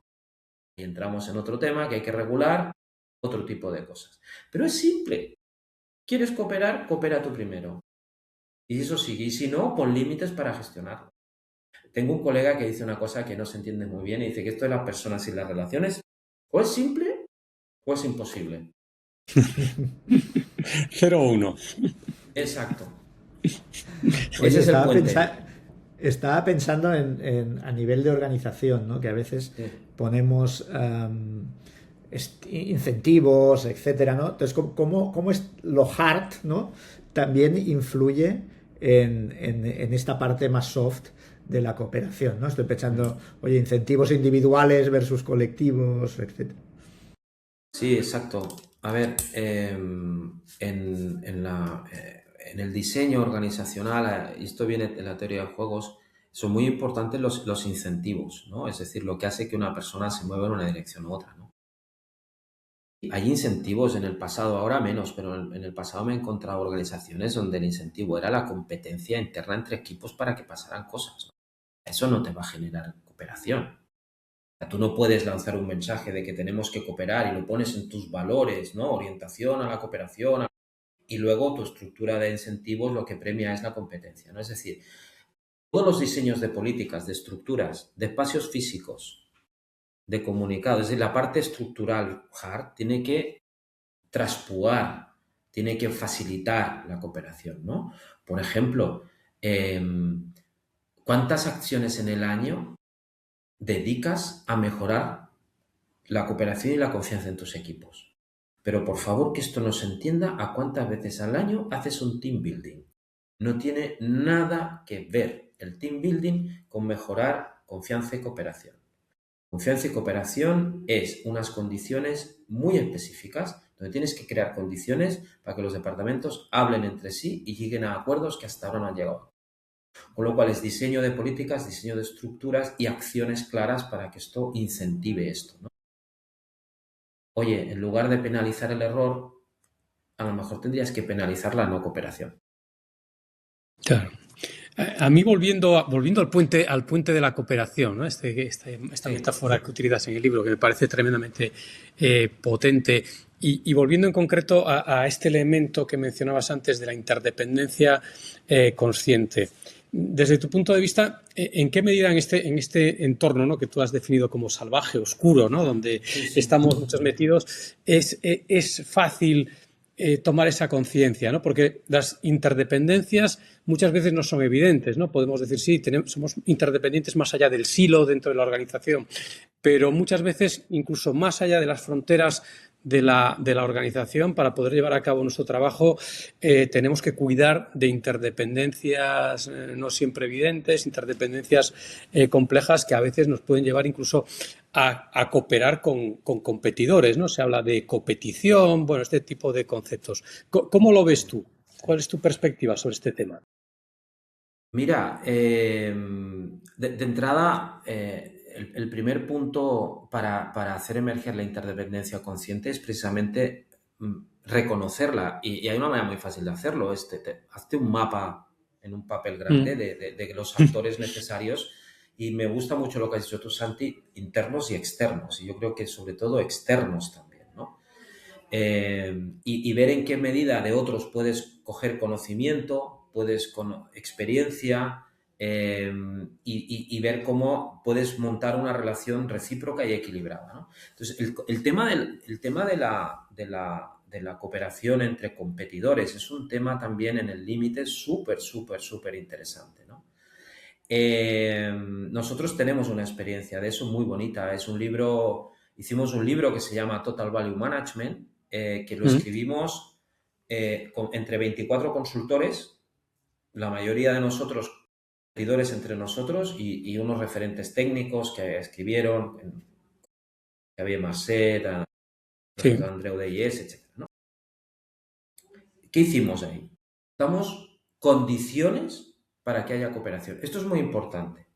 y entramos en otro tema que hay que regular, otro tipo de cosas. Pero es simple. ¿Quieres cooperar? Coopera tú primero. Y eso sigue. Y si no, pon límites para gestionarlo. Tengo un colega que dice una cosa que no se entiende muy bien y dice que esto de las personas y las relaciones o es simple o es imposible. 0 o 1. Exacto. Oye, Ese es el puente. estaba pensando a nivel de organización, ¿no? Que a veces Sí. ponemos incentivos, etcétera, ¿no? Entonces, ¿cómo es lo hard, ¿no? También influye en esta parte más soft de la cooperación, ¿no? Estoy pensando, oye, incentivos individuales versus colectivos, etcétera. Sí, exacto. A ver, en el diseño organizacional, y esto viene de la teoría de juegos, son muy importantes los incentivos, ¿no? Es decir, lo que hace que una persona se mueva en una dirección u otra, ¿no? Hay incentivos en el pasado, ahora menos, pero en el pasado me he encontrado organizaciones donde el incentivo era la competencia interna entre equipos para que pasaran cosas, ¿no? Eso no te va a generar cooperación. Tú no puedes lanzar un mensaje de que tenemos que cooperar y lo pones en tus valores, ¿no? Orientación a la cooperación, y luego tu estructura de incentivos lo que premia es la competencia, ¿no? Es decir, todos los diseños de políticas, de estructuras, de espacios físicos, de comunicados, es decir, la parte estructural hard tiene que traspuar, tiene que facilitar la cooperación, ¿no? Por ejemplo, ¿cuántas acciones en el año dedicas a mejorar la cooperación y la confianza en tus equipos? Pero por favor que esto no se entienda a cuántas veces al año haces un team building. No tiene nada que ver el team building con mejorar confianza y cooperación. Confianza y cooperación es unas condiciones muy específicas donde tienes que crear condiciones para que los departamentos hablen entre sí y lleguen a acuerdos que hasta ahora no han llegado. Con lo cual es diseño de políticas, diseño de estructuras y acciones claras para que esto incentive esto, ¿no? Oye, en lugar de penalizar el error, a lo mejor tendrías que penalizar la no cooperación. Claro. A mí volviendo al puente de la cooperación, ¿no? Esta Sí. metáfora que utilizas en el libro, que me parece tremendamente potente, y volviendo en concreto a este elemento que mencionabas antes de la interdependencia consciente. Desde tu punto de vista, ¿en qué medida en este entorno, ¿no? que tú has definido como salvaje, oscuro, ¿no? donde Sí. estamos muchos metidos, es fácil tomar esa conciencia, ¿no? Porque las interdependencias muchas veces no son evidentes, ¿no? Podemos decir, sí, somos interdependientes más allá del silo dentro de la organización, pero muchas veces, incluso más allá de las fronteras de la organización, para poder llevar a cabo nuestro trabajo, tenemos que cuidar de interdependencias no siempre evidentes, interdependencias complejas que a veces nos pueden llevar incluso a cooperar con competidores, ¿no? Se habla de competición, bueno, este tipo de conceptos. ¿Cómo lo ves tú? ¿Cuál es tu perspectiva sobre este tema? Mira, de entrada, el primer punto para hacer emerger la interdependencia consciente es precisamente reconocerla. Y hay una manera muy fácil de hacerlo. Hazte un mapa en un papel grande de los actores necesarios. Y me gusta mucho lo que has dicho tú, Santi, internos y externos. Y yo creo que sobre todo externos también, ¿no? Y ver en qué medida de otros puedes coger conocimiento, puedes con experiencia, y ver cómo puedes montar una relación recíproca y equilibrada, ¿no? Entonces, el tema de la cooperación entre competidores es un tema también en el límite súper, súper, súper interesante, ¿no? Nosotros tenemos una experiencia de eso muy bonita. Hicimos un libro que se llama Total Value Management, que lo escribimos entre 24 consultores, la mayoría de nosotros, competidores entre nosotros y unos referentes técnicos que escribieron, Xavier Marcet, Sí. Andreu Deyes, etc., ¿no? ¿Qué hicimos ahí? Damos condiciones para que haya cooperación. Esto es muy importante.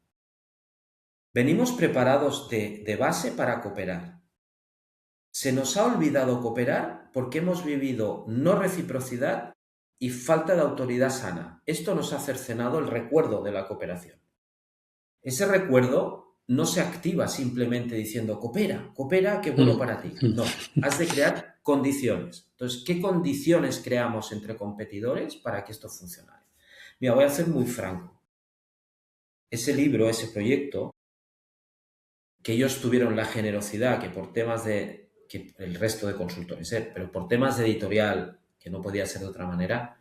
venimos preparados de base para cooperar. Se nos ha olvidado cooperar porque hemos vivido no reciprocidad y falta de autoridad sana. Esto nos ha cercenado el recuerdo de la cooperación. Ese recuerdo no se activa simplemente diciendo coopera, coopera, que bueno para ti. No, has de crear condiciones. Entonces, ¿qué condiciones creamos entre competidores para que esto funcione? Mira, voy a ser muy franco. Ese libro, ese proyecto, que ellos tuvieron la generosidad que por temas de, que el resto de consultores, pero por temas de editorial, que no podía ser de otra manera,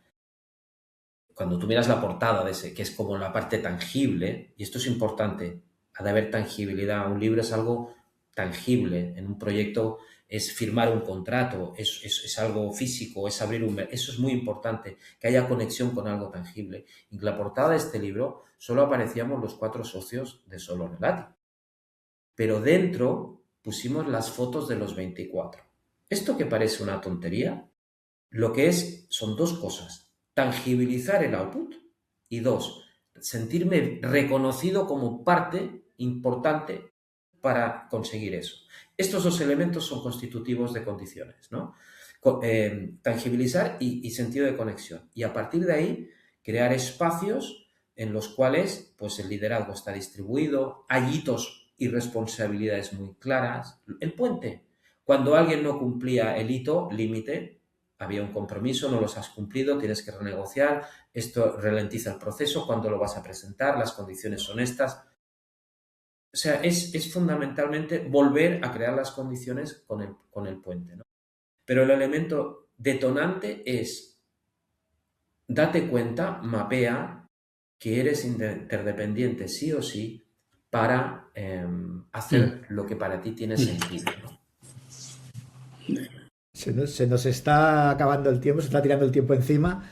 cuando tú miras la portada de ese, que es como la parte tangible, y esto es importante, ha de haber tangibilidad. Un libro es algo tangible, en un proyecto es firmar un contrato, es algo físico, es abrir un... Eso es muy importante, que haya conexión con algo tangible. Y en la portada de este libro solo aparecíamos los 4 socios de Solo Relati, pero dentro pusimos las fotos de los 24. Esto que parece una tontería, lo que es son 2 cosas: tangibilizar el output y 2, sentirme reconocido como parte importante para conseguir eso. Estos 2 elementos son constitutivos de condiciones, ¿no? Tangibilizar y sentido de conexión. Y a partir de ahí, crear espacios en los cuales pues, el liderazgo está distribuido, hay hitos y responsabilidades muy claras. El puente, cuando alguien no cumplía el hito, límite, había un compromiso, no los has cumplido, tienes que renegociar, esto ralentiza el proceso, cuándo lo vas a presentar, las condiciones son estas. O sea, es fundamentalmente volver a crear las condiciones con el puente, ¿no? Pero el elemento detonante es, date cuenta, mapea que eres interdependiente sí o sí para hacer lo que para ti tiene sentido, ¿no? Se nos está acabando el tiempo, se está tirando el tiempo encima.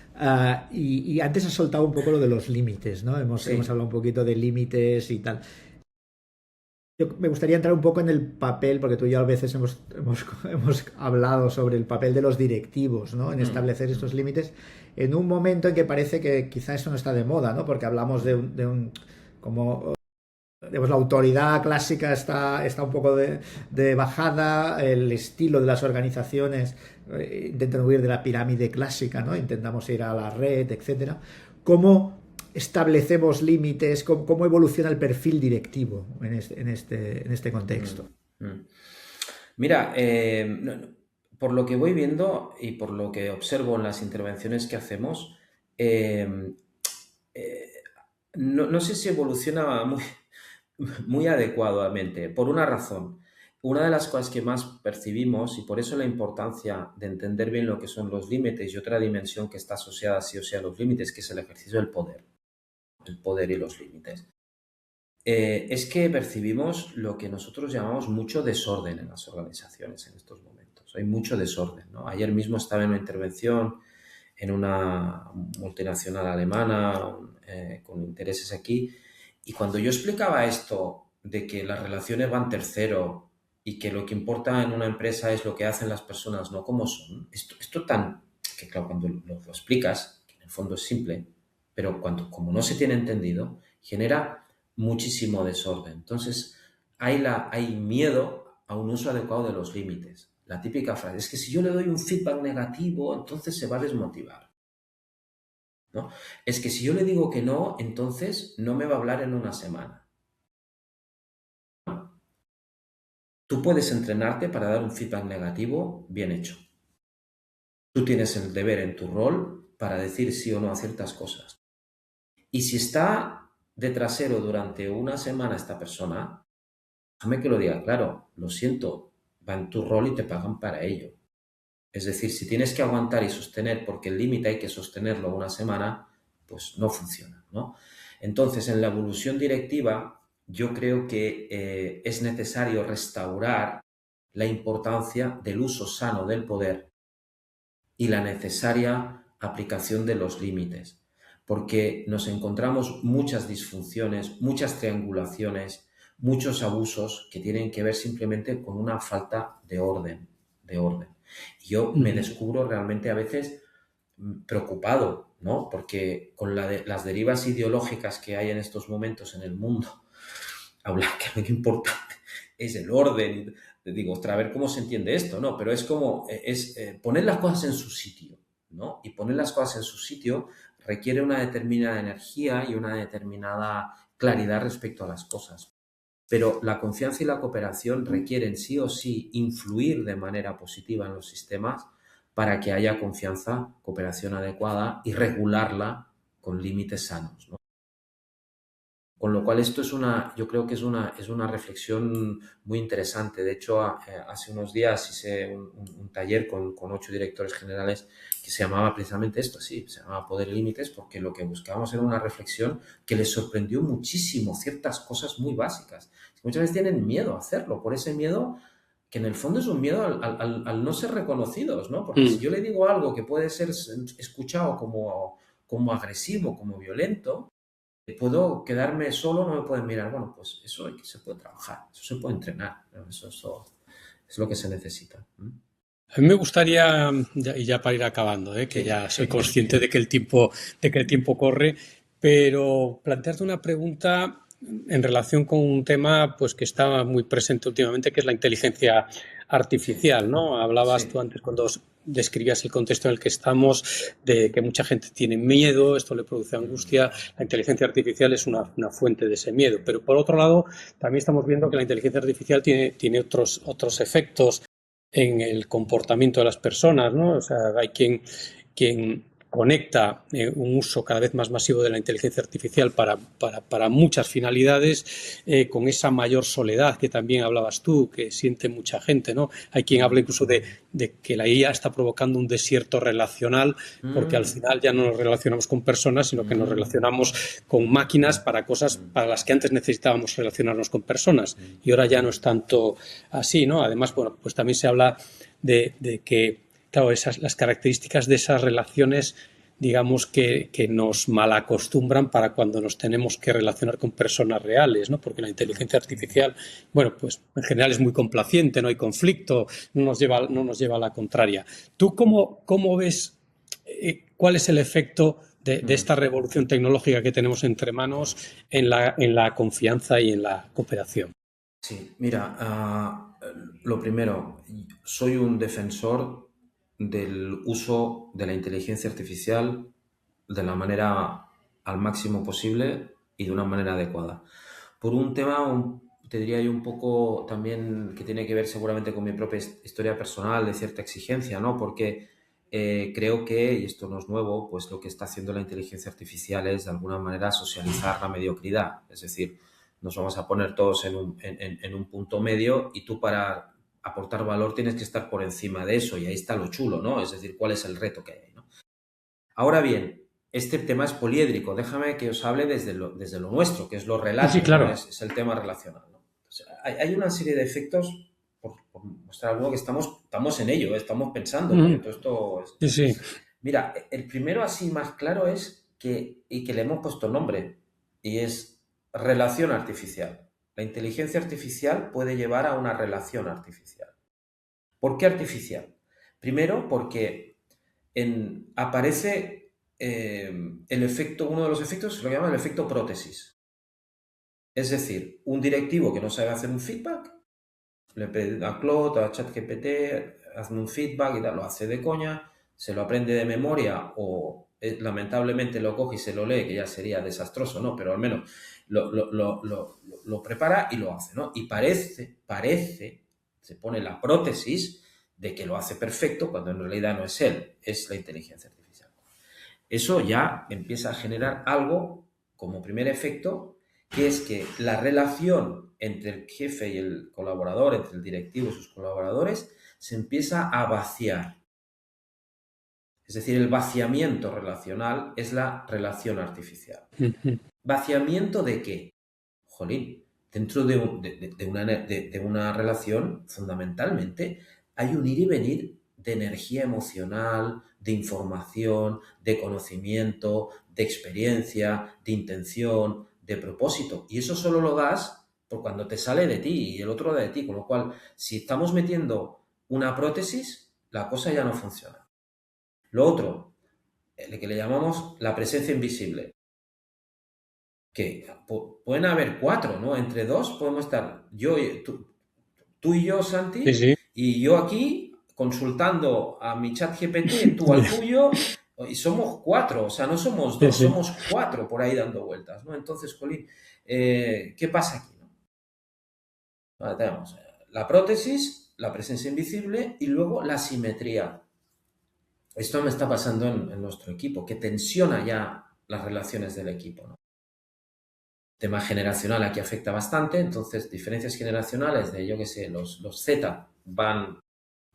Y antes has soltado un poco lo de los límites, ¿no? Sí. Hemos hablado un poquito de límites y tal. Yo me gustaría entrar un poco en el papel, porque tú y yo a veces hemos hablado sobre el papel de los directivos, ¿no? En establecer estos límites, en un momento en que parece que quizá eso no está de moda, ¿no? Porque hablamos de un como digamos, la autoridad clásica está un poco de bajada, el estilo de las organizaciones intentan huir de la pirámide clásica, ¿no? Intentamos ir a la red, etcétera. ¿Cómo establecemos límites? ¿Cómo evoluciona el perfil directivo en este contexto? Mira, por lo que voy viendo y por lo que observo en las intervenciones que hacemos, no sé si evoluciona muy adecuadamente, por una razón. Una de las cosas que más percibimos, y por eso la importancia de entender bien lo que son los límites, y otra dimensión que está asociada sí o sí a los límites, que es el ejercicio del poder. El poder y los límites. Es que percibimos lo que nosotros llamamos mucho desorden en las organizaciones en estos momentos. Hay mucho desorden, ¿no? Ayer mismo estaba en una intervención en una multinacional alemana con intereses aquí, y cuando yo explicaba esto de que las relaciones van tercero y que lo que importa en una empresa es lo que hacen las personas, no cómo son, esto tan, que claro, cuando lo explicas, que en el fondo es simple, pero como no se tiene entendido, genera muchísimo desorden. Entonces, hay miedo a un uso adecuado de los límites. La típica frase es que si yo le doy un feedback negativo, entonces se va a desmotivar, ¿no? Es que si yo le digo que no, entonces no me va a hablar en una semana. Tú puedes entrenarte para dar un feedback negativo bien hecho. Tú tienes el deber en tu rol para decir sí o no a ciertas cosas. Y si está de trasero durante una semana esta persona, déjame que lo diga claro, lo siento, va en tu rol y te pagan para ello. Es decir, si tienes que aguantar y sostener, porque el límite hay que sostenerlo una semana, pues no funciona, ¿no? Entonces, en la evolución directiva, yo creo que es necesario restaurar la importancia del uso sano del poder y la necesaria aplicación de los límites, porque nos encontramos muchas disfunciones, muchas triangulaciones, muchos abusos que tienen que ver simplemente con una falta de orden, Y yo me descubro realmente a veces preocupado, ¿no? Porque con las derivas ideológicas que hay en estos momentos en el mundo, hablar que lo importante es el orden. Te digo, ostras, a ver cómo se entiende esto, ¿no? Pero es como, poner las cosas en su sitio, ¿no? Y poner las cosas en su sitio requiere una determinada energía y una determinada claridad respecto a las cosas. Pero la confianza y la cooperación requieren sí o sí influir de manera positiva en los sistemas para que haya confianza, cooperación adecuada y regularla con límites sanos, ¿no? Con lo cual esto yo creo que es una reflexión muy interesante. De hecho, hace unos días hice un taller con 8 directores generales que se llamaba precisamente esto, sí, se llamaba Poder y Límites, porque lo que buscábamos era una reflexión que les sorprendió muchísimo ciertas cosas muy básicas. Muchas veces tienen miedo a hacerlo, por ese miedo que en el fondo es un miedo al no ser reconocidos, ¿no? Porque si yo le digo algo que puede ser escuchado como agresivo, como violento, puedo quedarme solo, no me pueden mirar. Bueno, pues eso se puede trabajar, eso se puede entrenar, ¿no? Eso es lo que se necesita. A mí me gustaría, y ya para ir acabando, que Sí, ya soy consciente de que el tiempo corre, pero plantearte una pregunta en relación con un tema pues que está muy presente últimamente, que es la inteligencia sí, artificial, ¿no? Hablabas tú sí. antes cuando describías el contexto en el que estamos, de que mucha gente tiene miedo, esto le produce angustia. La inteligencia artificial es una fuente de ese miedo, pero por otro lado, también estamos viendo que la inteligencia artificial tiene otros efectos en el comportamiento de las personas, ¿no? O sea, hay quien conecta un uso cada vez más masivo de la inteligencia artificial para muchas finalidades, con esa mayor soledad que también hablabas tú, que siente mucha gente, ¿no? Hay quien habla incluso de que la IA está provocando un desierto relacional, porque al Mm, final ya no nos relacionamos con personas, sino que nos mm, relacionamos con máquinas para cosas para las que antes necesitábamos relacionarnos con personas, y ahora ya no es tanto así, ¿no? Además, bueno, pues también se habla de que, claro, las características de esas relaciones, digamos que nos malacostumbran para cuando nos tenemos que relacionar con personas reales, ¿no? Porque la inteligencia artificial, bueno, pues en general es muy complaciente, no hay conflicto, no nos lleva a la contraria. ¿Tú cómo ves cuál es el efecto de mm. esta revolución tecnológica que tenemos entre manos en la confianza y en la cooperación? Sí, mira, lo primero, soy un defensor del uso de la inteligencia artificial de la manera al máximo posible y de una manera adecuada. Por un tema, te diría yo un poco también que tiene que ver seguramente con mi propia historia personal de cierta exigencia, ¿no? Porque creo que, y esto no es nuevo, pues lo que está haciendo la inteligencia artificial es de alguna manera socializar la mediocridad. Es decir, nos vamos a poner todos en un punto medio y tú para aportar valor tienes que estar por encima de eso y ahí está lo chulo, ¿no? Es decir, cuál es el reto que hay, ¿no? Ahora bien, este tema es poliédrico. Déjame que os hable desde lo nuestro, que es lo Sí, sí, relato, ¿no? claro. Es el tema relacional, ¿no? Entonces, hay una serie de efectos, por mostrar algo que estamos en ello, estamos pensando, porque Mm, todo esto es... sí, sí. Mira, el primero así más claro es y que le hemos puesto nombre, y es relación artificial. La inteligencia artificial puede llevar a una relación artificial. ¿Por qué artificial? Primero, porque aparece uno de los efectos se lo llama el efecto prótesis. Es decir, un directivo que no sabe hacer un feedback, le pide a Claude, a ChatGPT, hazme un feedback y tal, lo hace de coña, se lo aprende de memoria o lamentablemente lo coge y se lo lee, que ya sería desastroso, ¿no? Pero al menos lo prepara y lo hace, ¿no? Y se pone la prótesis de que lo hace perfecto cuando en realidad no es él, es la inteligencia artificial. Eso ya empieza a generar algo como primer efecto, que es que la relación entre el jefe y el colaborador, entre el directivo y sus colaboradores, se empieza a vaciar. Es decir, el vaciamiento relacional es la relación artificial. Ujú. ¿Vaciamiento de qué? Jolín, dentro de una relación, fundamentalmente, hay un ir y venir de energía emocional, de información, de conocimiento, de experiencia, de intención, de propósito. Y eso solo lo das por cuando te sale de ti y el otro de ti. Con lo cual, si estamos metiendo una prótesis, la cosa ya no funciona. Lo otro, que le llamamos la presencia invisible. que pueden haber 4, ¿no? Entre 2 podemos estar yo, tú y yo, Santi, Sí, sí. y yo aquí consultando a mi chat GPT, tú al tuyo, y somos 4, o sea, no somos 2, Sí, sí. somos 4 por ahí dando vueltas, ¿no? Entonces, Colín, ¿qué pasa aquí, no? Vale, tenemos la prótesis, la presencia invisible y luego la simetría. Esto me está pasando en nuestro equipo, que tensiona ya las relaciones del equipo, ¿no? Tema generacional aquí afecta bastante, entonces diferencias generacionales de, yo qué sé, los Z van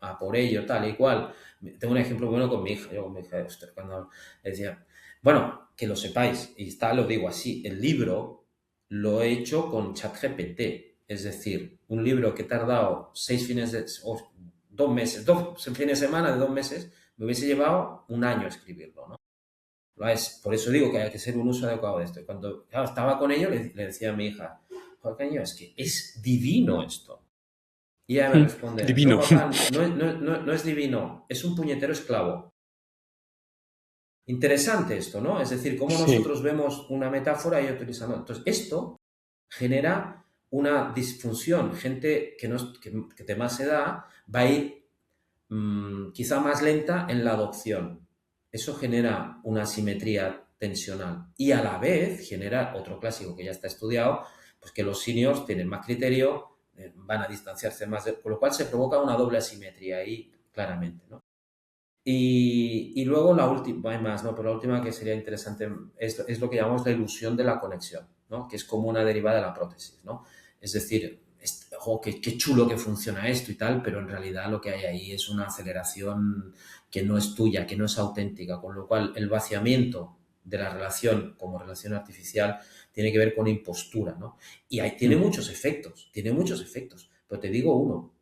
a por ello, tal y cual. Tengo un ejemplo bueno con mi hija. Yo con mi hija, ostras, cuando le decía, bueno, que lo sepáis, y lo digo así, el libro lo he hecho con ChatGPT, es decir, un libro que he tardado 6 fines de, o 2 meses, 2 fines de semana de 2 meses, me hubiese llevado un año escribirlo, ¿no? Por eso digo que hay que ser un uso adecuado de esto. Y cuando estaba con ello, le decía a mi hija, joder, cariño, es que es divino esto. Y ella me responde, no, Divino. papá, no es divino, es un puñetero esclavo. Interesante esto, ¿no? Es decir, cómo Sí. nosotros vemos una metáfora y utilizando. Entonces, esto genera una disfunción. Gente que de más edad va a ir quizá más lenta en la adopción. Eso genera una asimetría tensional y a la vez genera otro clásico que ya está estudiado, pues que los seniors tienen más criterio, van a distanciarse más, con lo cual se provoca una doble asimetría ahí claramente, ¿no? Y luego la última, hay más, ¿no? Pero la última que sería interesante es lo que llamamos la ilusión de la conexión, ¿no? Que es como una derivada de la prótesis, ¿no? Es decir, qué chulo que funciona esto y tal, pero en realidad lo que hay ahí es una aceleración que no es tuya, que no es auténtica, con lo cual el vaciamiento de la relación como relación artificial tiene que ver con impostura, ¿no? Y tiene muchos efectos, pero te digo uno,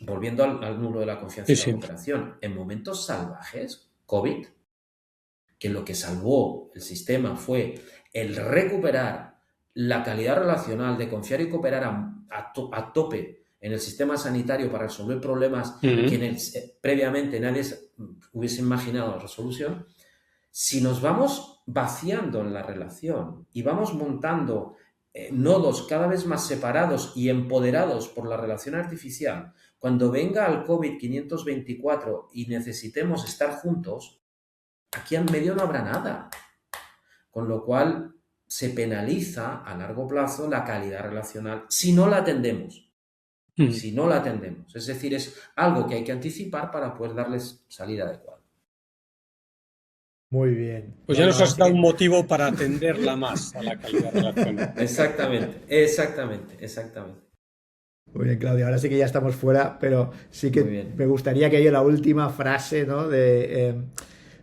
volviendo al nulo de la confianza y la Sí. cooperación, en momentos salvajes, COVID, que lo que salvó el sistema fue el recuperar la calidad relacional de confiar y cooperar a tope en el sistema sanitario para resolver problemas que previamente nadie hubiese imaginado la resolución. Si nos vamos vaciando en la relación y vamos montando nodos cada vez más separados y empoderados por la relación artificial, cuando venga el COVID-524 y necesitemos estar juntos, aquí en medio no habrá nada. Con lo cual se penaliza a largo plazo la calidad relacional si no la atendemos. Si no la atendemos. Es decir, es algo que hay que anticipar para poder darles salida adecuada. Muy bien. Pues ya nos has dado un motivo para atenderla más a la calidad relacional. Exactamente. Muy bien, Claudio. Ahora sí que ya estamos fuera, pero sí que me gustaría que haya la última frase, ¿no?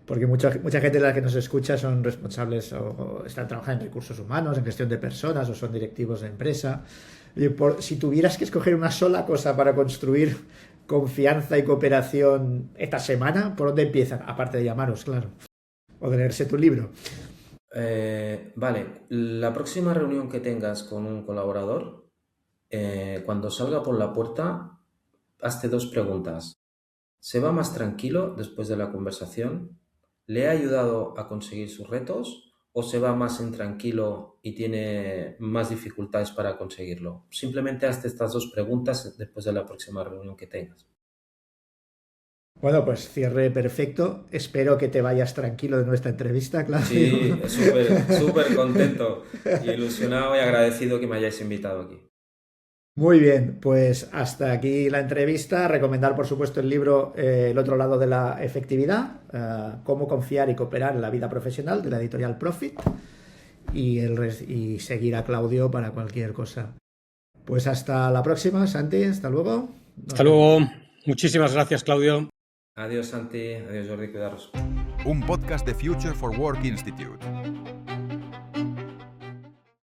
Porque mucha gente de la que nos escucha son responsables o están trabajando en recursos humanos, en gestión de personas o son directivos de empresa. Si tuvieras que escoger una sola cosa para construir confianza y cooperación esta semana, ¿por dónde empiezan? Aparte de llamaros, claro. O de leerse tu libro. Vale, la próxima reunión que tengas con un colaborador, cuando salga por la puerta, hazte 2 preguntas. ¿Se va más tranquilo después de la conversación? ¿Le ha ayudado a conseguir sus retos? ¿O se va más intranquilo y tiene más dificultades para conseguirlo? Simplemente hazte estas 2 preguntas después de la próxima reunión que tengas. Bueno, pues cierre perfecto. Espero que te vayas tranquilo de nuestra entrevista, Claudio. Sí, súper contento, ilusionado y agradecido que me hayáis invitado aquí. Muy bien, pues hasta aquí la entrevista. Recomendar, por supuesto, el libro El otro lado de la efectividad, cómo confiar y cooperar en la vida profesional, de la editorial Profit, y seguir a Claudio para cualquier cosa. Pues hasta la próxima, Santi. Hasta luego. Hasta luego. Muchísimas gracias, Claudio. Adiós, Santi. Adiós, Jordi. Cuidaros. Un podcast de Future for Work Institute.